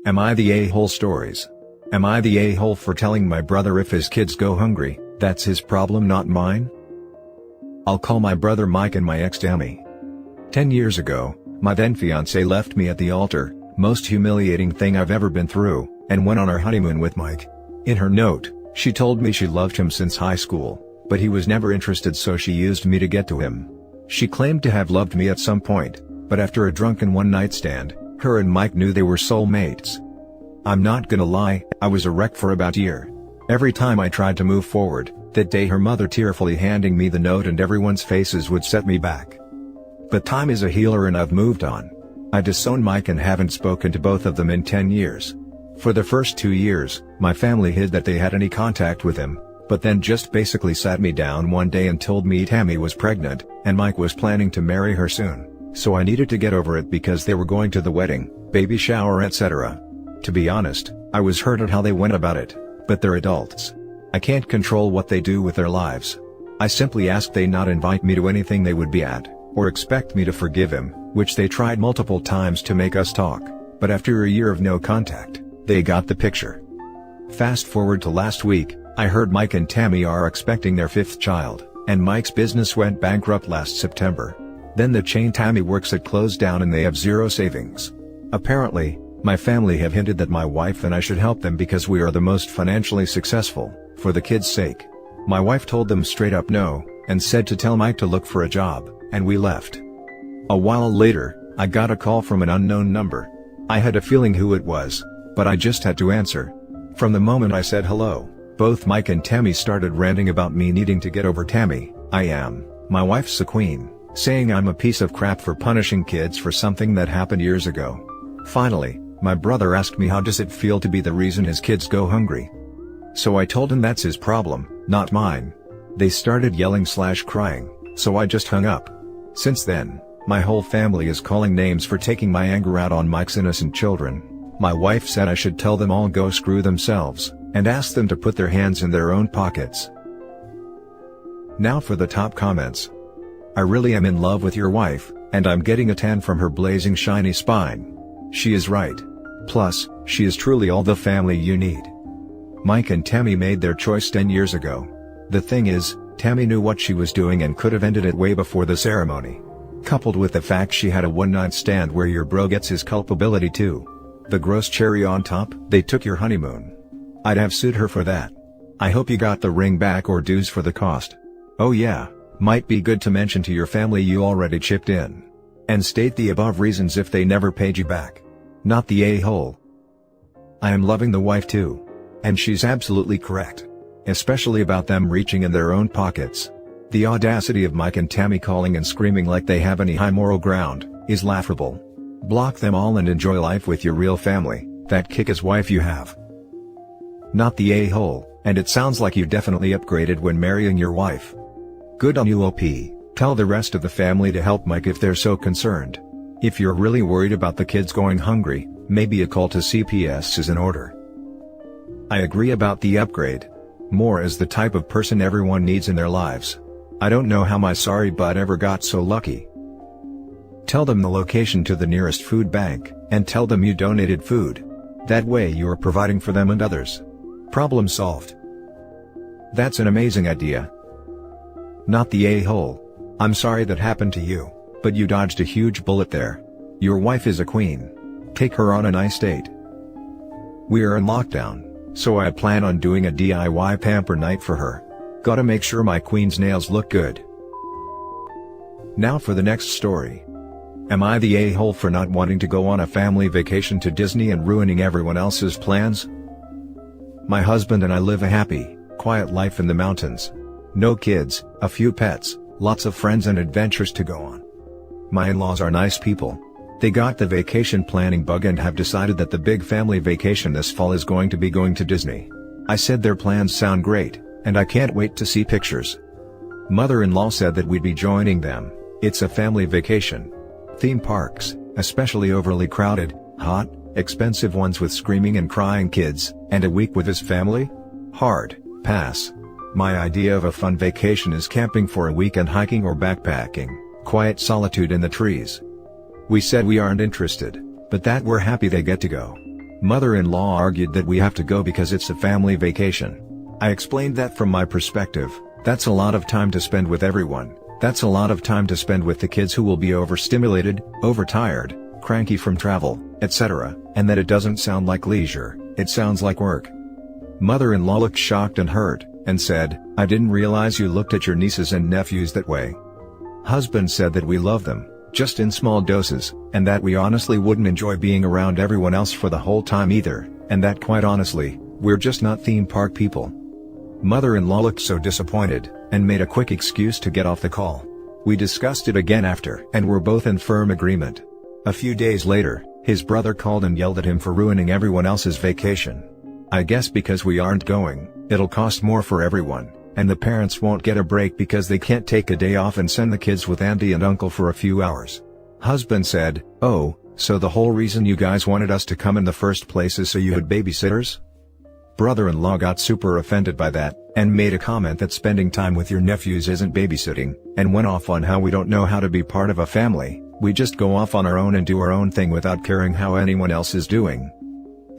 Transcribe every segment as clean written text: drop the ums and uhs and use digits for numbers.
Am I the a-hole stories? Am I the a-hole for telling my brother if his kids go hungry, that's his problem not mine? I'll call my brother Mike and my ex Tammy. 10 years ago, my then fiancée left me at the altar, most humiliating thing I've ever been through, and went on our honeymoon with Mike. In her note, she told me she loved him since high school, but he was never interested, so she used me to get to him. She claimed to have loved me at some point, but after a drunken one-night stand, her and Mike knew they were soulmates. I'm not gonna lie, I was a wreck for about a year. Every time I tried to move forward, that day her mother tearfully handing me the note and everyone's faces would set me back. But time is a healer and I've moved on. I disowned Mike and haven't spoken to both of them in 10 years. For the first 2 years, my family hid that they had any contact with him, but then just basically sat me down one day and told me Tammy was pregnant, and Mike was planning to marry her soon. So I needed to get over it because they were going to the wedding, baby shower, etc. To be honest, I was hurt at how they went about it, but they're adults. I can't control what they do with their lives. I simply asked they not invite me to anything they would be at, or expect me to forgive him, which they tried multiple times to make us talk, but after a year of no contact, they got the picture. Fast forward to last week, I heard Mike and Tammy are expecting their 5th child, and Mike's business went bankrupt last September. Then the chain Tammy works at closed down and they have zero savings. Apparently, my family have hinted that my wife and I should help them because we are the most financially successful, for the kids' sake. My wife told them straight up no, and said to tell Mike to look for a job, and we left. A while later, I got a call from an unknown number. I had a feeling who it was, but I just had to answer. From the moment I said hello, both Mike and Tammy started ranting about me needing to get over Tammy. My wife's a queen, saying I'm a piece of crap for punishing kids for something that happened years ago. Finally, my brother asked me how does it feel to be the reason his kids go hungry. So I told him that's his problem, not mine. They started yelling/crying, so I just hung up. Since then, my whole family is calling names for taking my anger out on Mike's innocent children. My wife said I should tell them all go screw themselves, and ask them to put their hands in their own pockets. Now for the top comments. I really am in love with your wife, and I'm getting a tan from her blazing shiny spine. She is right. Plus, she is truly all the family you need. Mike and Tammy made their choice 10 years ago. The thing is, Tammy knew what she was doing and could have ended it way before the ceremony. Coupled with the fact she had a one-night stand where your bro gets his culpability too. The gross cherry on top, they took your honeymoon. I'd have sued her for that. I hope you got the ring back or dues for the cost. Oh yeah, might be good to mention to your family you already chipped in. And state the above reasons if they never paid you back. Not the a-hole. I am loving the wife too. And she's absolutely correct. Especially about them reaching in their own pockets. The audacity of Mike and Tammy calling and screaming like they have any high moral ground, is laughable. Block them all and enjoy life with your real family, that kick-ass wife you have. Not the a-hole, and it sounds like you definitely upgraded when marrying your wife. Good on you OP, tell the rest of the family to help Mike if they're so concerned. If you're really worried about the kids going hungry, maybe a call to CPS is in order. I agree about the upgrade. More is the type of person everyone needs in their lives. I don't know how my sorry butt ever got so lucky. Tell them the location to the nearest food bank, and tell them you donated food. That way you are providing for them and others. Problem solved. That's an amazing idea. Not the a-hole. I'm sorry that happened to you, but you dodged a huge bullet there. Your wife is a queen. Take her on a nice date. We are in lockdown, so I plan on doing a DIY pamper night for her. Gotta make sure my queen's nails look good. Now for the next story. Am I the a-hole for not wanting to go on a family vacation to Disney and ruining everyone else's plans? My husband and I live a happy, quiet life in the mountains. No kids, a few pets, lots of friends and adventures to go on. My in-laws are nice people. They got the vacation planning bug and have decided that the big family vacation this fall is going to be going to Disney. I said their plans sound great, and I can't wait to see pictures. Mother-in-law said that we'd be joining them. It's a family vacation. Theme parks, especially overly crowded, hot, expensive ones with screaming and crying kids, and a week with his family? Hard pass. My idea of a fun vacation is camping for a week and hiking or backpacking, quiet solitude in the trees. We said we aren't interested, but that we're happy they get to go. Mother-in-law argued that we have to go because it's a family vacation. I explained that from my perspective, that's a lot of time to spend with everyone, that's a lot of time to spend with the kids who will be overstimulated, overtired, cranky from travel, etc., and that it doesn't sound like leisure, it sounds like work. Mother-in-law looked shocked and hurt, and said, "I didn't realize you looked at your nieces and nephews that way." Husband said that we love them, just in small doses, and that we honestly wouldn't enjoy being around everyone else for the whole time either, and that quite honestly, we're just not theme park people. Mother-in-law looked so disappointed, and made a quick excuse to get off the call. We discussed it again after and were both in firm agreement. A few days later, his brother called and yelled at him for ruining everyone else's vacation. I guess because we aren't going, it'll cost more for everyone, and the parents won't get a break because they can't take a day off and send the kids with auntie and uncle for a few hours. Husband said, "Oh, so the whole reason you guys wanted us to come in the first place is so you had babysitters?" Brother-in-law got super offended by that, and made a comment that spending time with your nephews isn't babysitting, and went off on how we don't know how to be part of a family, we just go off on our own and do our own thing without caring how anyone else is doing.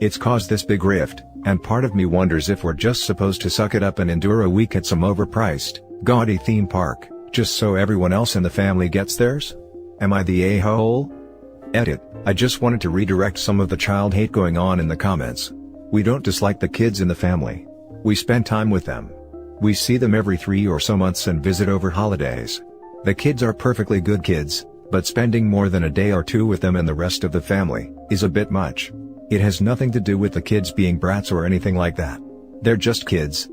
It's caused this big rift, and part of me wonders if we're just supposed to suck it up and endure a week at some overpriced, gaudy theme park, just so everyone else in the family gets theirs? Am I the a-hole? Edit, I just wanted to redirect some of the child hate going on in the comments. We don't dislike the kids in the family. We spend time with them. We see them every 3 or so months and visit over holidays. The kids are perfectly good kids, but spending more than a day or two with them and the rest of the family is a bit much. It has nothing to do with the kids being brats or anything like that. They're just kids.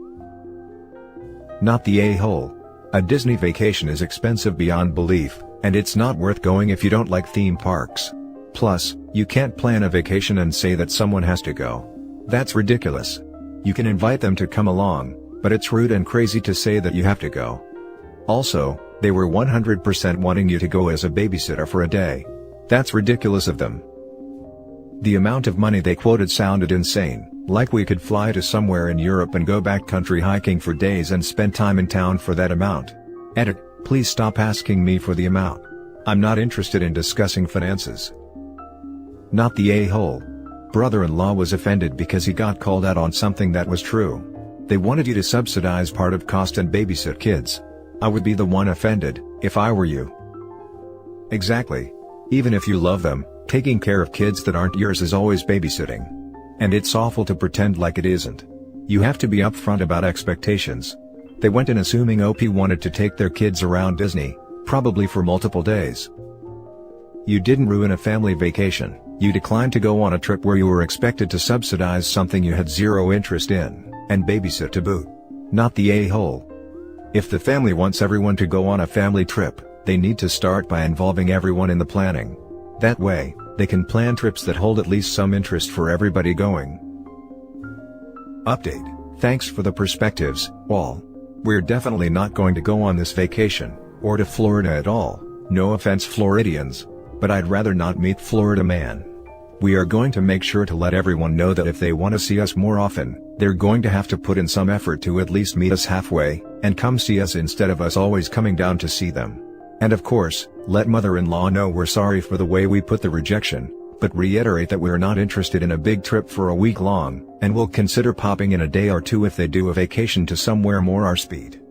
Not the a-hole. A Disney vacation is expensive beyond belief, and it's not worth going if you don't like theme parks. Plus, you can't plan a vacation and say that someone has to go. That's ridiculous. You can invite them to come along, but it's rude and crazy to say that you have to go. Also, they were 100% wanting you to go as a babysitter for a day. That's ridiculous of them. The amount of money they quoted sounded insane, like we could fly to somewhere in Europe and go backcountry hiking for days and spend time in town for that amount. Edit, please stop asking me for the amount. I'm not interested in discussing finances. Not the a-hole. Brother-in-law was offended because he got called out on something that was true. They wanted you to subsidize part of cost and babysit kids. I would be the one offended, if I were you. Exactly. Even if you love them, taking care of kids that aren't yours is always babysitting. And it's awful to pretend like it isn't. You have to be upfront about expectations. They went in assuming OP wanted to take their kids around Disney, probably for multiple days. You didn't ruin a family vacation, you declined to go on a trip where you were expected to subsidize something you had zero interest in, and babysit to boot. Not the a-hole. If the family wants everyone to go on a family trip, they need to start by involving everyone in the planning. That way, they can plan trips that hold at least some interest for everybody going. Update, thanks for the perspectives, all. We're definitely not going to go on this vacation, or to Florida at all, no offense Floridians, but I'd rather not meet Florida man. We are going to make sure to let everyone know that if they want to see us more often, they're going to have to put in some effort to at least meet us halfway, and come see us instead of us always coming down to see them. And of course, let mother-in-law know we're sorry for the way we put the rejection, but reiterate that we're not interested in a big trip for a week long, and we'll consider popping in a day or two if they do a vacation to somewhere more our speed.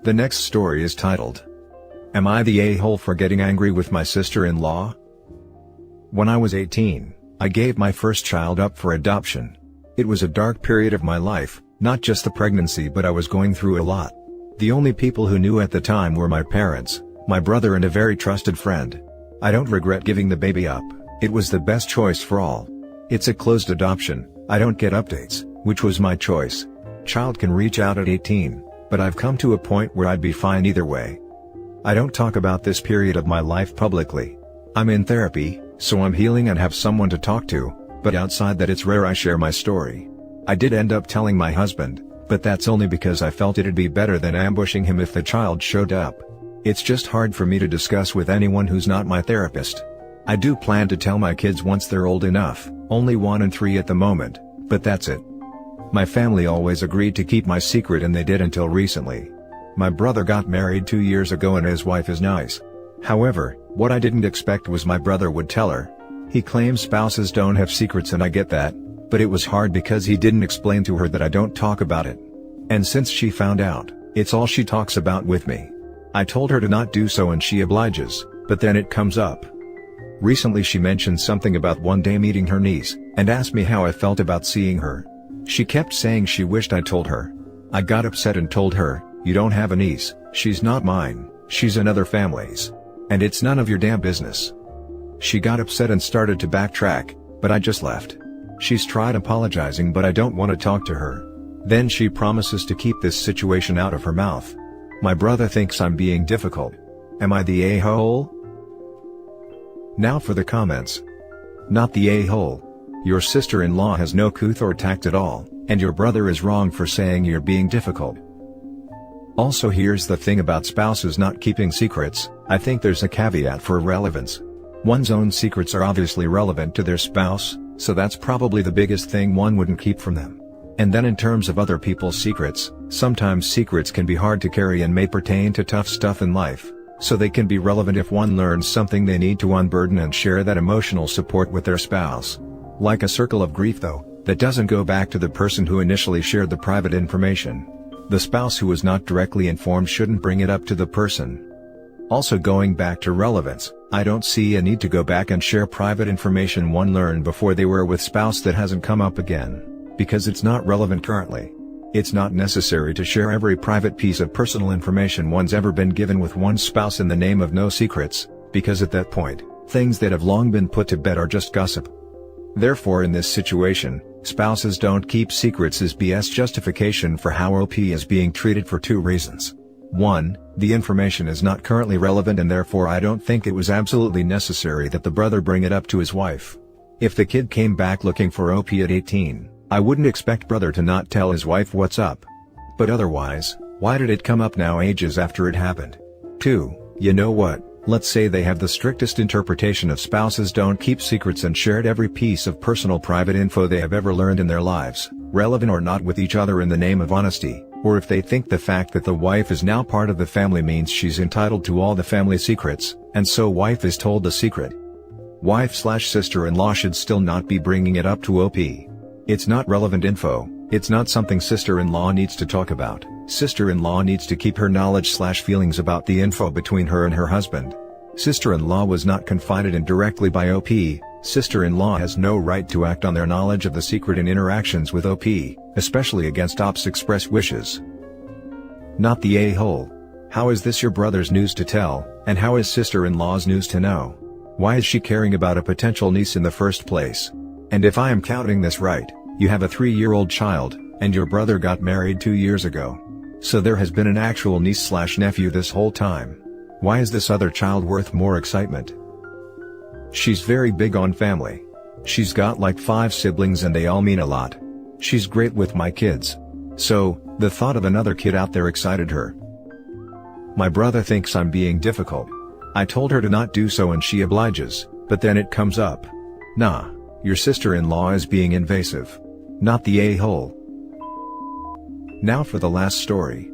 The next story is titled, Am I the a-hole for getting angry with my sister-in-law? When I was 18, I gave my first child up for adoption. It was a dark period of my life, not just the pregnancy, but I was going through a lot. The only people who knew at the time were my parents, my brother and a very trusted friend. I don't regret giving the baby up, it was the best choice for all. It's a closed adoption, I don't get updates, which was my choice. Child can reach out at 18, but I've come to a point where I'd be fine either way. I don't talk about this period of my life publicly. I'm in therapy, so I'm healing and have someone to talk to, but outside that it's rare I share my story. I did end up telling my husband, but that's only because I felt it'd be better than ambushing him if the child showed up. It's just hard for me to discuss with anyone who's not my therapist. I do plan to tell my kids once they're old enough, only 1 and 3 at the moment, but that's it. My family always agreed to keep my secret and they did until recently. My brother got married 2 years ago and his wife is nice. However, what I didn't expect was my brother would tell her. He claims spouses don't have secrets, and I get that, but it was hard because he didn't explain to her that I don't talk about it. And since she found out, it's all she talks about with me. I told her to not do so and she obliges, but then it comes up. Recently she mentioned something about one day meeting her niece, and asked me how I felt about seeing her. She kept saying she wished I told her. I got upset and told her, "You don't have a niece, she's not mine, she's another family's. And it's none of your damn business." She got upset and started to backtrack, but I just left. She's tried apologizing, but I don't want to talk to her. Then she promises to keep this situation out of her mouth. My brother thinks I'm being difficult. Am I the a-hole? Now for the comments. Not the a-hole. Your sister-in-law has no couth or tact at all, and your brother is wrong for saying you're being difficult. Also, here's the thing about spouses not keeping secrets. I think there's a caveat for relevance. One's own secrets are obviously relevant to their spouse, so that's probably the biggest thing one wouldn't keep from them. And then in terms of other people's secrets, sometimes secrets can be hard to carry and may pertain to tough stuff in life, so they can be relevant if one learns something they need to unburden and share that emotional support with their spouse. Like a circle of grief though, that doesn't go back to the person who initially shared the private information. The spouse who was not directly informed shouldn't bring it up to the person. Also, going back to relevance, I don't see a need to go back and share private information one learned before they were with spouse that hasn't come up again, because it's not relevant currently. It's not necessary to share every private piece of personal information one's ever been given with one's spouse in the name of no secrets, because at that point, things that have long been put to bed are just gossip. Therefore, in this situation, spouses don't keep secrets is BS justification for how OP is being treated for two reasons. 1. The information is not currently relevant, and therefore I don't think it was absolutely necessary that the brother bring it up to his wife. If the kid came back looking for OP at 18, I wouldn't expect brother to not tell his wife what's up. But otherwise, why did it come up now ages after it happened? 2. You know what, let's say they have the strictest interpretation of spouses don't keep secrets and shared every piece of personal private info they have ever learned in their lives, relevant or not, with each other in the name of honesty, or if they think the fact that the wife is now part of the family means she's entitled to all the family secrets, and so wife is told the secret. Wife/sister-in-law should still not be bringing it up to OP. It's not relevant info, it's not something sister-in-law needs to talk about. Sister-in-law needs to keep her knowledge/feelings about the info between her and her husband. Sister-in-law was not confided in directly by OP, sister-in-law has no right to act on their knowledge of the secret in interactions with OP, especially against OP's express wishes. Not the a-hole. How is this your brother's news to tell, and how is sister-in-law's news to know? Why is she caring about a potential niece in the first place? And if I am counting this right, you have a 3-year-old child, and your brother got married 2 years ago. So there has been an actual niece/nephew this whole time. Why is this other child worth more excitement? She's very big on family. She's got like 5 siblings and they all mean a lot. She's great with my kids. So, the thought of another kid out there excited her. My brother thinks I'm being difficult. I told her to not do so and she obliges, but then it comes up. Nah, your sister-in-law is being invasive. Not the a-hole. Now for the last story.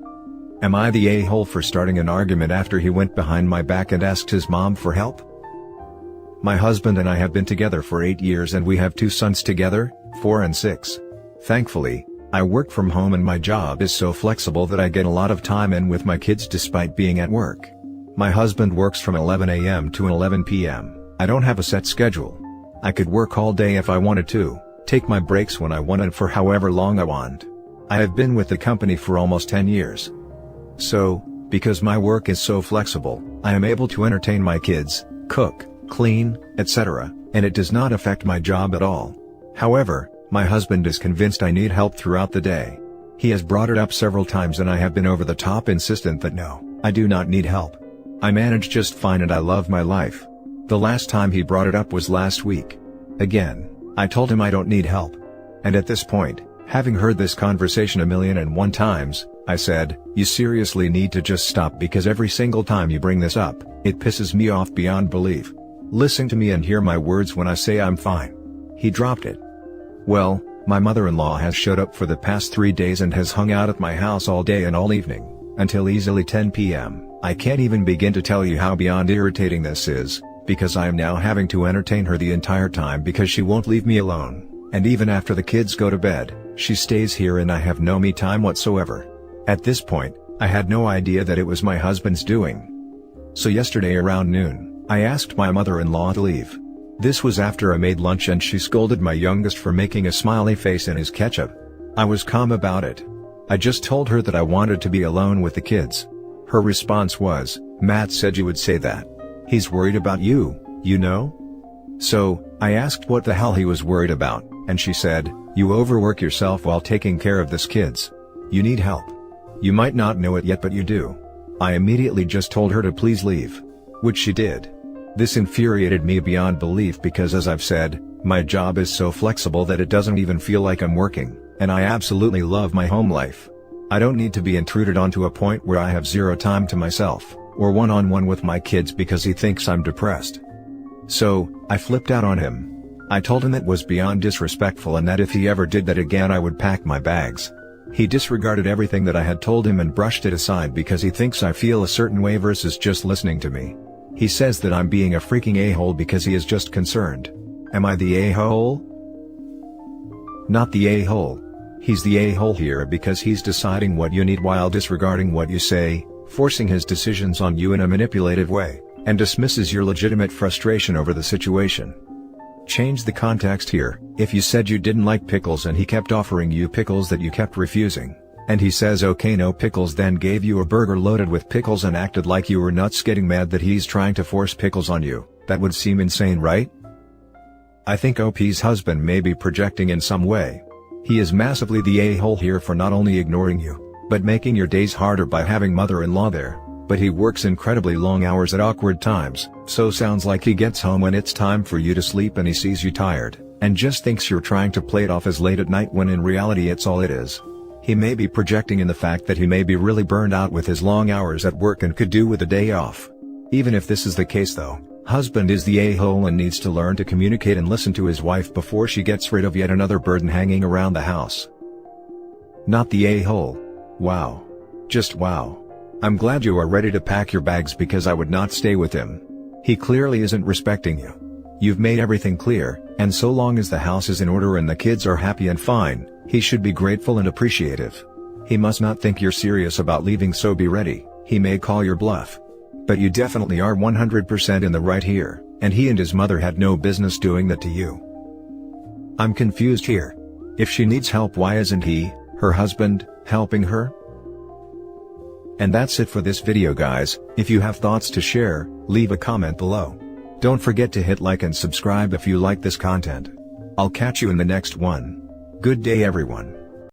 Am I the a-hole for starting an argument after he went behind my back and asked his mom for help? My husband and I have been together for 8 years and we have 2 sons together, 4 and 6. Thankfully, I work from home and my job is so flexible that I get a lot of time in with my kids despite being at work. My husband works from 11 a.m. to 11 p.m. I don't have a set schedule. I could work all day if I wanted to, take my breaks when I want and for however long I want. I have been with the company for almost 10 years. So, because my work is so flexible, I am able to entertain my kids, cook, clean, etc., and it does not affect my job at all. However, my husband is convinced I need help throughout the day. He has brought it up several times and I have been over the top insistent that no, I do not need help. I manage just fine and I love my life. The last time he brought it up was last week. Again, I told him I don't need help. And at this point, having heard this conversation 1,000,001 times, I said, you seriously need to just stop because every single time you bring this up, it pisses me off beyond belief. Listen to me and hear my words when I say I'm fine. He dropped it. Well, my mother-in-law has showed up for the past 3 days and has hung out at my house all day and all evening, until easily 10 p.m. I can't even begin to tell you how beyond irritating this is, because I am now having to entertain her the entire time because she won't leave me alone, and even after the kids go to bed, she stays here and I have no me time whatsoever. At this point, I had no idea that it was my husband's doing. So yesterday around noon, I asked my mother-in-law to leave. This was after I made lunch and she scolded my youngest for making a smiley face in his ketchup. I was calm about it. I just told her that I wanted to be alone with the kids. Her response was, "Matt said you would say that. He's worried about you, you know?" So, I asked what the hell he was worried about, and she said, "You overwork yourself while taking care of this kids. You need help. You might not know it yet but you do." I immediately just told her to please leave. Which she did. This infuriated me beyond belief because, as I've said, my job is so flexible that it doesn't even feel like I'm working, and I absolutely love my home life. I don't need to be intruded on to a point where I have zero time to myself, or one-on-one with my kids because he thinks I'm depressed. So, I flipped out on him. I told him it was beyond disrespectful and that if he ever did that again I would pack my bags. He disregarded everything that I had told him and brushed it aside because he thinks I feel a certain way versus just listening to me. He says that I'm being a freaking a-hole because he is just concerned. Am I the a-hole? Not the a-hole. He's the a-hole here because he's deciding what you need while disregarding what you say, forcing his decisions on you in a manipulative way, and dismisses your legitimate frustration over the situation. Change the context here. If you said you didn't like pickles and he kept offering you pickles that you kept refusing, and he says okay no pickles, then gave you a burger loaded with pickles and acted like you were nuts getting mad that he's trying to force pickles on you, that would seem insane, right? I think OP's husband may be projecting in some way. He is massively the a-hole here for not only ignoring you, but making your days harder by having mother-in-law there. But he works incredibly long hours at awkward times, so sounds like he gets home when it's time for you to sleep and he sees you tired, and just thinks you're trying to play it off as late at night when in reality it's all it is. He may be projecting in the fact that he may be really burned out with his long hours at work and could do with a day off. Even if this is the case though, husband is the a-hole and needs to learn to communicate and listen to his wife before she gets rid of yet another burden hanging around the house. Not the a-hole. Wow. Just wow. I'm glad you are ready to pack your bags because I would not stay with him. He clearly isn't respecting you. You've made everything clear, and so long as the house is in order and the kids are happy and fine, he should be grateful and appreciative. He must not think you're serious about leaving, so be ready. He may call your bluff. But you definitely are 100% in the right here, and he and his mother had no business doing that to you. I'm confused here. If she needs help, why isn't he, her husband, helping her? And that's it for this video guys. If you have thoughts to share, leave a comment below. Don't forget to hit like and subscribe if you like this content. I'll catch you in the next one. Good day everyone.